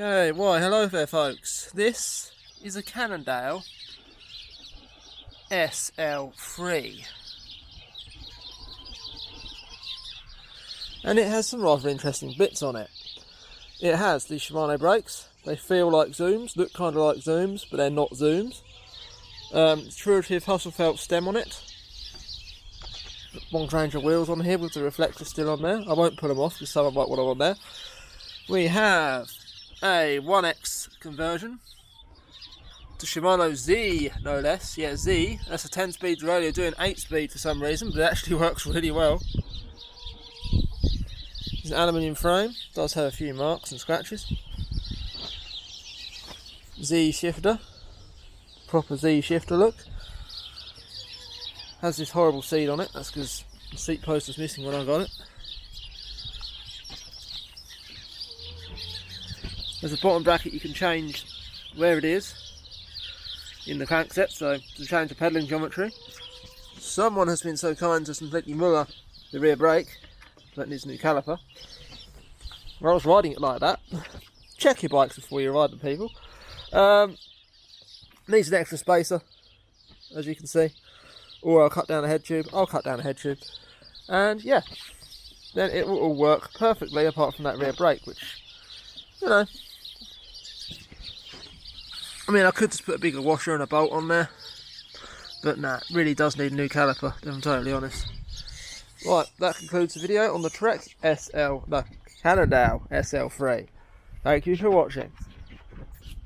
Okay, why hello there folks. This is a Cannondale sl3 and it has some rather interesting bits on it. It has these Shimano brakes. They feel like zooms, look kind of like zooms, but they're not zooms. Truitive Hasselfelt stem on it. Long Ranger wheels on here with the reflector still on there. I won't put them off because someone might want them on there. We have a 1X conversion to Shimano Z, no less. Yeah, Z. That's a 10-speed radio doing 8-speed for some reason, but it actually works really well. It's an aluminium frame. Does have a few marks and scratches. Z shifter. Proper Z shifter look. Has this horrible seat on it. That's because the seat post was missing when I got it. There's a bottom bracket you can change where it is in the crankset, so to change the pedalling geometry. Someone has been so kind to completely muller the rear brake, that needs a new caliper. I was riding it like that. Check your bikes before you ride them, people. Needs an extra spacer, as you can see, or I'll cut down the head tube. I'll cut down the head tube, and yeah, then it will all work perfectly apart from that rear brake, which, you know, I mean, I could just put a bigger washer and a bolt on there, but nah, it really does need a new caliper, if I'm totally honest. Right, that concludes the video on the Cannondale sl3. Thank you for watching.